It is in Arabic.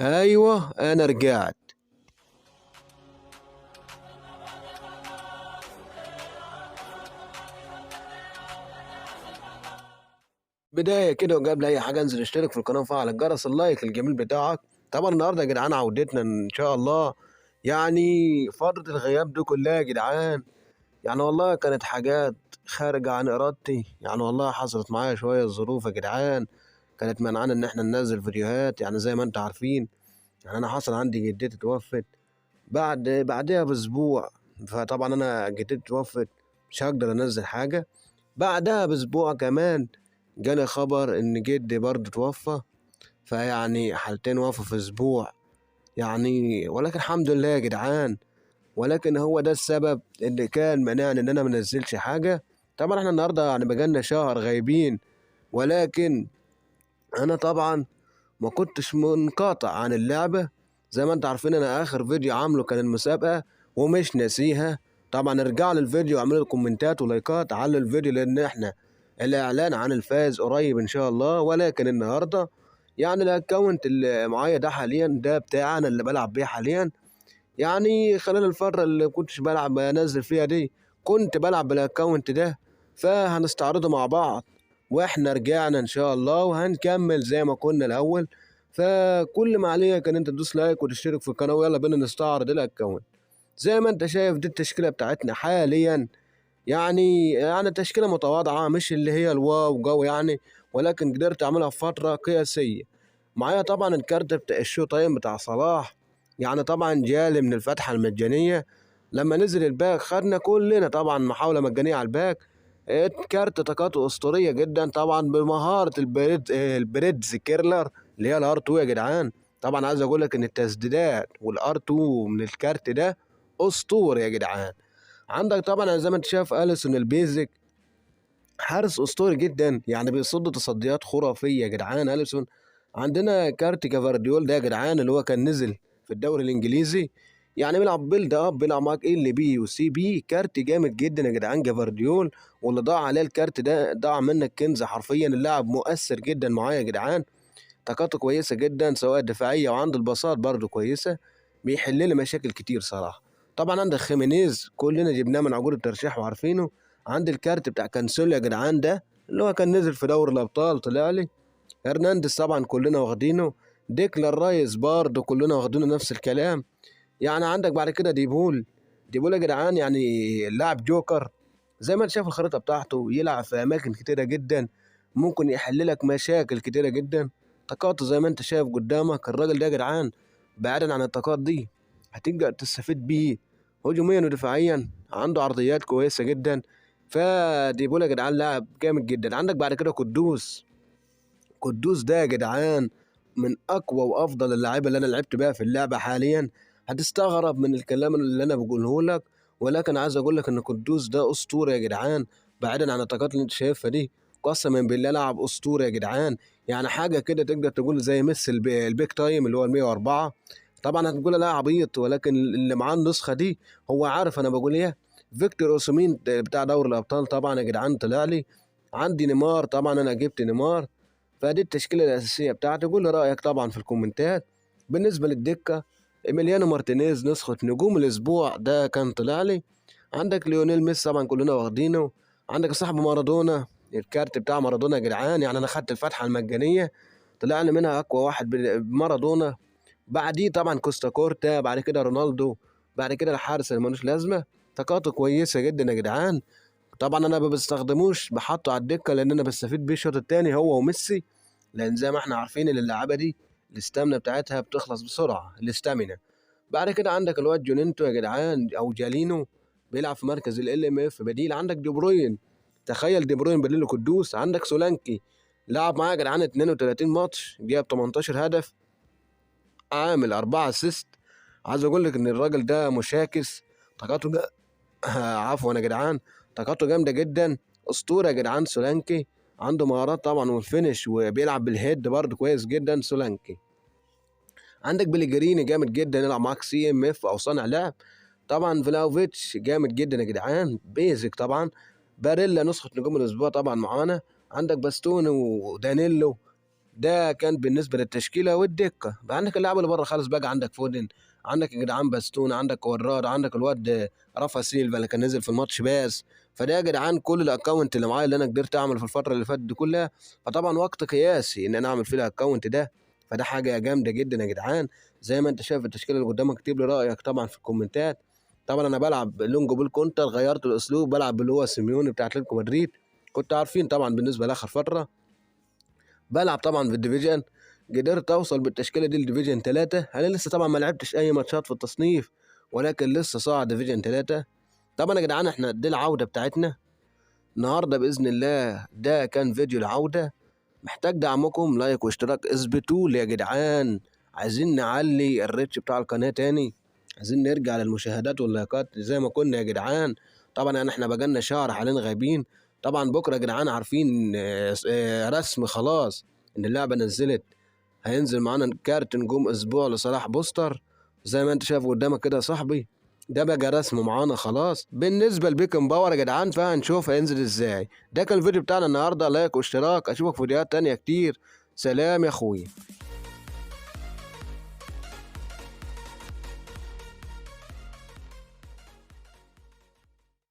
ايوه انا رجعت. بداية كده وقبل اي حاجة انزل اشترك في القناة وفعل الجرس اللايك الجميل بتاعك. طبعا النهاردة يا جدعان عودتنا ان شاء الله. يعني فترة الغياب دي كلها يا جدعان، يعني والله كانت حاجات خارجة عن ارادتي، يعني والله حصلت معايا شوية ظروف يا جدعان كانت منعانا ان احنا ننزل فيديوهات، يعني زي ما انت عارفين. يعني انا حصل عندي جدتي توفت بعدها باسبوع، فطبعا انا جدتي توفت مش هقدر انزل حاجة. بعدها باسبوع كمان جاني خبر ان جدي برضه توفى، فيعني حالتين وفاة في اسبوع يعني. ولكن الحمد لله يا جدعان، ولكن هو ده السبب اللي كان مانعني ان انا منزلش حاجة. طبعا احنا النهارده يعني بقالنا شهر غايبين، ولكن انا طبعا ما كنتش منقطع عن اللعبة. زي ما انت عارفين انا اخر فيديو عامله كان المسابقة ومش ناسيها. طبعا ارجعوا للفيديو واعملوا لي كومنتات ولايكات على الفيديو، لان احنا الاعلان عن الفائز قريب ان شاء الله. ولكن النهارده يعني الاكونت اللي معايا ده حاليا ده بتاعي انا اللي بلعب بيه حاليا. يعني خلال الفترة اللي كنتش بلعب بنزل فيها دي كنت بلعب بالاكونت ده، فهنستعرضه مع بعض. واحنا رجعنا ان شاء الله وهنكمل زي ما كنا الاول. فكل ما عليك ان انت تدوس لايك وتشترك في القناة، ويلا بينا نستعرض الاكونت. زي ما انت شايف دي التشكيلة بتاعتنا حاليا. يعني تشكيلة متواضعة، مش اللي هي الواو جو يعني، ولكن قدرت اعملها في فترة قياسية. معايا طبعا الكارت بتاع الشو تايم بتاع صلاح، يعني طبعا جالي من الفتحة المجانية. لما نزل الباك خدنا كلنا طبعا محاولة مجانية على الباك. كارت طاقاته أسطورية جدا طبعا بمهارة البريدز كيرلر اللي هي الار 2 يا جدعان. طبعا عايز اقول لك ان التسديدات والار 2 من الكارت ده اسطوري يا جدعان. عندك طبعا زي ما انت شايف اليسون البيزك، حارس اسطوري جدا، يعني بيصد تصديات خرافيه يا جدعان اليسون. عندنا كارت كافارديول ده يا جدعان اللي هو كان نزل في الدوري الانجليزي، يعني بيلعب بيلد اب، بيلعب معاك ال بي وسي بي. كارت جامد جدا يا جدعان جافارديول، واللي ضاع عليه الكارت ده ضاع منك كنز حرفيا. اللاعب مؤثر جدا معايا يا جدعان، طاقاته كويسه جدا سواء دفاعيه وعنده الباصات برضه كويسه، بيحل لي مشاكل كتير صراحه. طبعا عندك خيمينيز كلنا جبناه من عقود الترشيح وعارفينه. عندي الكارت بتاع كانسيلو يا جدعان ده اللي هو كان نزل في دوري الابطال طلع لي. هرنانديز طبعا كلنا واخدينه. ديكلان رايس برضه كلنا واخدينه نفس الكلام. يعني عندك بعد كده ديبول يا جدعان، يعني لاعب جوكر. زي ما انت شايف الخريطه بتاعته يلعب في اماكن كتيره جدا، ممكن يحل لك مشاكل كتيره جدا. طاقاته زي ما انت شايف قدامك الراجل ده يا جدعان، بعيدا عن الطاقات دي هتقدر تستفيد بيه هجوميا ودفاعيا، عنده عرضيات كويسه جدا. فديبول يا جدعان لاعب جامد جدا. عندك بعد كده قدوس ده يا جدعان من اقوى وافضل اللعيبه اللي انا لعبت بيها في اللعبه حاليا. هتستغرب من الكلام اللي انا بقوله لك، ولكن عايز اقول لك ان قدوس ده اسطوره يا جدعان. بعيدا عن الطاقات اللي انت شايفها دي، قسما بالله لاعب اسطوره يا جدعان. يعني حاجه كده تقدر تقول زي ميسي البيك تايم اللي هو ال 104. طبعا هتقول لا عبيط، ولكن اللي معاه النسخه دي هو عارف انا بقول ايه. فيكتور اوسيمين بتاع دوري الابطال طبعا يا جدعان طلع لي. عندي نيمار، طبعا انا جبت نيمار. فدي التشكيلة الأساسية بتاعتي، قول لي رأيك طبعا في الكومنتات. بالنسبة للدكة، إيميليانو مارتينيز نسخة نجوم الأسبوع ده كان طلع لي. عندك ليونيل ميسي طبعا كلنا واخدينه. عندك صاحب مارادونا، الكارت بتاع مارادونا يا جدعان، يعني أنا خدت الفتحة المجانية طلع لي منها أقوى واحد بمارادونا. بعديه طبعا كوستا كورتا، بعد كده رونالدو، بعد كده الحارس اللي ملوش لازمة. طاقاته كويسة جدا يا جدعان. طبعا انا ما بستخدموش بحطه على الدكه لان انا بستفيد بيه الشوط التاني هو وميسي، لان زي ما احنا عارفين ان اللعبه دي الاستامنا بتاعتها بتخلص بسرعه الاستامينا. بعد كده عندك الواد جونينتو يا جدعان او جالينو، بيلعب في مركز ال ام اف بديل. عندك دي بروين، تخيل دي بروين بديل قدوس. عندك سولانكي لعب معايا يا جدعان 32 ماتش، جاب 18 هدف، عامل 4 اسيست. عايز اقول لك ان الراجل ده مشاكس، طاقاته عفوا يا جدعان، طاقته جامده جدا. اسطوره يا جدعان سولانكي، عنده مهارات طبعا والفينش، وبيلعب بالهيد برضه كويس جدا سولانكي. عندك بيليجريني جامد جدا يلعب معاك سي ام اف او صانع لعب. طبعا فلاوفيتش جامد جدا يا جدعان بيزك طبعا. باريلا نسخه نجوم الاسبوع طبعا معانا. عندك باستوني ودانيلو، ده كان بالنسبه للتشكيله والدكه. بقى عندك اللاعب اللي بره خالص بقى، عندك فودن، عندك يا جدعان باستون، عندك وراد، عندك الواد رافا سيلفا اللي كان نزل في الماتش باس. فده يا جدعان كل الاكونت اللي معايا اللي انا قدرت اعمل في الفتره اللي فاتت دي كلها. فطبعا وقت قياسي ان انا اعمل فيه الاكونت ده، فده حاجه جامده جدا يا جدعان. زي ما انت شايف التشكيله اللي قدامك، اكتب لي رايك طبعا في الكومنتات. طبعا انا بلعب لونج بول كونتر، غيرت الاسلوب، بلعب باللي هو سيميوني بتاع اتلتيكو مدريد. كنت عارفين طبعا بالنسبه لاخر فتره بلعب طبعا في الديفيجن. قدرت اوصل بالتشكيله دي لديفيجن 3. انا لسه طبعا ما لعبتش اي ماتشات في التصنيف، ولكن لسه صاعد ديفيجن 3. طبعا يا جدعان احنا دي العوده بتاعتنا النهارده باذن الله. ده كان فيديو العوده، محتاج دعمكم، لايك واشتراك، اثبتوا لي يا جدعان. عايزين نعلي الريتش بتاع القناه تاني، عايزين نرجع للمشاهدات واللايكات زي ما كنا يا جدعان. طبعا يعني احنا بقالنا شهر حاليا غايبين. طبعا بكره يا جدعان عارفين رسم خلاص ان اللعبه نزلت. هينزل معانا كارت نجوم اسبوع لصلاح بوستر زي ما انت شايف قدامك كده يا صاحبي. ده بقى رسم معانا خلاص. بالنسبه لبيكن باور يا جدعان فهنشوف هينزل ازاي. ده كان الفيديو بتاعنا النهارده، لايك واشتراك، اشوفك في فيديوهات تانية كتير. سلام يا اخوي.